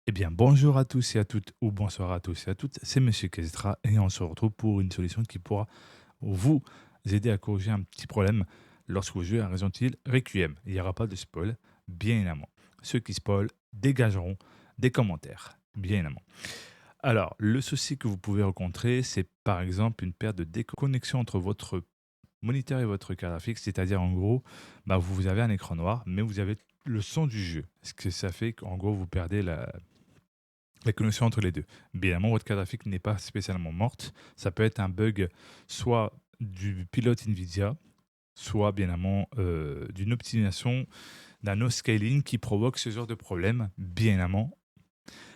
Eh bien, bonjour à tous et à toutes, ou bonsoir à tous et à toutes, c'est Monsieur Kestra et on se retrouve pour une solution qui pourra vous aider à corriger un petit problème lorsque vous jouez à Resident Evil Requiem. Il n'y aura pas de spoil, bien évidemment. Ceux qui spoilent dégageront des commentaires, bien évidemment. Alors, le souci que vous pouvez rencontrer, c'est par exemple une perte de déconnexion entre votre moniteur et votre carte graphique, c'est-à-dire en gros, vous avez un écran noir, mais vous avez le son du jeu. Ce que ça fait qu'en gros, vous perdez la connexion entre les deux. Bien évidemment, votre carte graphique n'est pas spécialement morte. Ça peut être un bug soit du pilote NVIDIA, soit bien évidemment d'une optimisation d'un no-scaling qui provoque ce genre de problème, bien évidemment.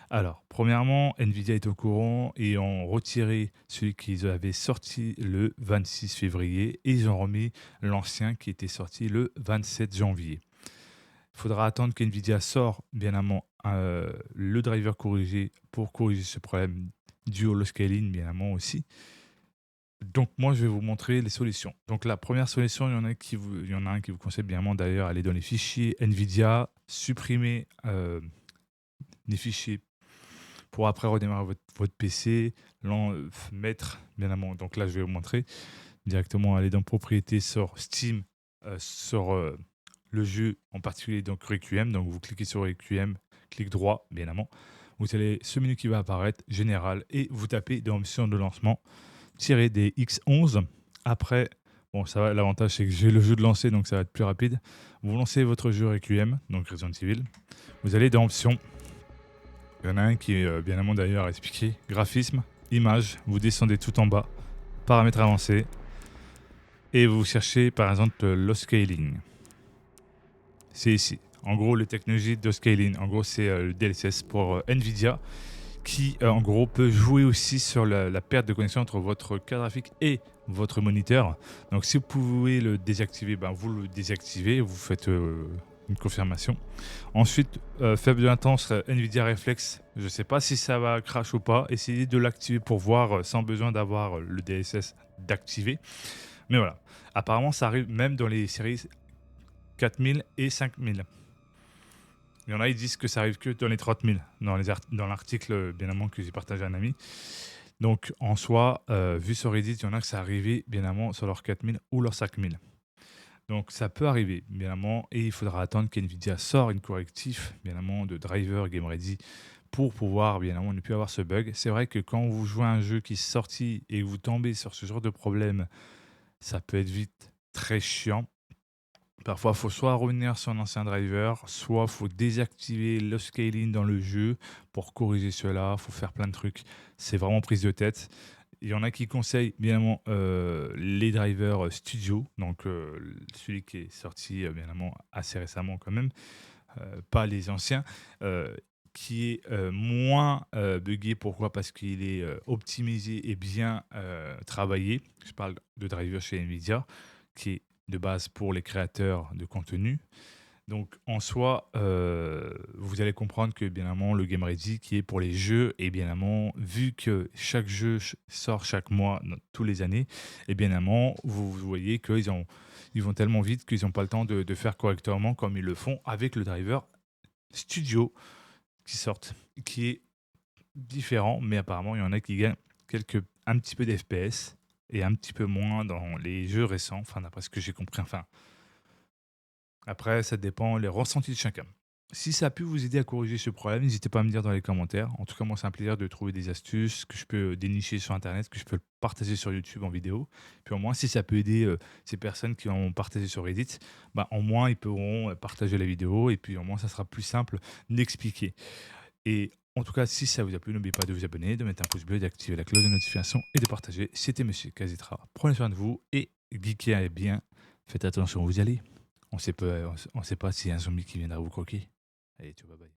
Alors, premièrement, NVIDIA est au courant et ont retiré celui qu'ils avaient sorti le 26 février et ils ont remis l'ancien qui était sorti le 27 janvier. Il faudra attendre qu'NVIDIA sort bien évidemment le driver corrigé pour corriger ce problème dû au low scaling bien évidemment aussi. Donc moi je vais vous montrer les solutions. Donc la première solution, il y en a un qui vous conseille bien évidemment d'ailleurs aller dans les fichiers NVIDIA, supprimer les fichiers pour après redémarrer votre PC, mettre bien évidemment. Donc là je vais vous montrer directement aller dans propriétés sur Steam, sur le jeu en particulier, donc Requiem. Donc vous cliquez sur Requiem, clic droit, bien évidemment. Vous avez ce menu qui va apparaître, général, et vous tapez dans l'option de lancement, tirer des X11. Après, bon, ça va, l'avantage c'est que j'ai le jeu de lancer, donc ça va être plus rapide. Vous lancez votre jeu Requiem, donc Resident Evil. Vous allez dans option. Il y en a un qui est bien évidemment d'ailleurs expliqué. Graphisme, image, vous descendez tout en bas, paramètres avancés, et vous cherchez par exemple le scaling. C'est ici. En gros, les technologies de scaling. En gros, c'est le DLSS pour NVIDIA qui, en gros, peut jouer aussi sur la perte de connexion entre votre carte graphique et votre moniteur. Donc, si vous pouvez le désactiver, vous le désactivez, vous faites une confirmation. Ensuite, faible latence NVIDIA Reflex. Je ne sais pas si ça va crash ou pas. Essayez de l'activer pour voir sans besoin d'avoir le DLSS d'activer. Mais voilà. Apparemment, ça arrive même dans les séries 4000 et 5000. Il y en a, ils disent que ça arrive que dans les 30 000, dans l'article, bien évidemment, que j'ai partagé à un ami. Donc, en soi, vu sur Reddit, il y en a que ça arrivait, bien évidemment, sur leurs 4000 ou leurs 5000. Donc, ça peut arriver, bien évidemment, et il faudra attendre qu'NVIDIA sort une correctif, bien évidemment, de driver Game Ready pour pouvoir, bien évidemment, ne plus avoir ce bug. C'est vrai que quand vous jouez à un jeu qui est sorti et que vous tombez sur ce genre de problème, ça peut être vite très chiant. Parfois, il faut soit revenir sur un ancien driver, soit il faut désactiver le scaling dans le jeu pour corriger cela. Il faut faire plein de trucs. C'est vraiment prise de tête. Il y en a qui conseillent bien évidemment les drivers studio, donc celui qui est sorti bien évidemment assez récemment quand même, pas les anciens, qui est moins buggé. Pourquoi? Parce qu'il est optimisé et bien travaillé. Je parle de driver chez Nvidia, qui est de base pour les créateurs de contenu. Donc en soi, vous allez comprendre que bien évidemment le Game Ready qui est pour les jeux et bien évidemment vu que chaque jeu sort chaque mois tous les années et bien évidemment vous voyez ils vont tellement vite qu'ils n'ont pas le temps de faire correctement comme ils le font avec le driver studio qui sortent, qui est différent, mais apparemment il y en a qui gagnent un petit peu d'FPS et un petit peu moins dans les jeux récents, enfin d'après ce que j'ai compris, enfin après, ça dépend les ressentis de chacun. Si ça a pu vous aider à corriger ce problème, n'hésitez pas à me dire dans les commentaires. En tout cas, moi, c'est un plaisir de trouver des astuces que je peux dénicher sur Internet, que je peux partager sur YouTube en vidéo. Puis au moins, si ça peut aider ces personnes qui ont partagé sur Reddit, au moins, ils pourront partager la vidéo et puis au moins, ça sera plus simple d'expliquer. Et en tout cas, si ça vous a plu, n'oubliez pas de vous abonner, de mettre un pouce bleu, d'activer la cloche de notification et de partager. C'était Monsieur Kazitra. Prenez soin de vous et geekez bien. Faites attention où vous y allez. On sait pas s'il y a un zombie qui viendra vous croquer. Allez, ciao, bye bye.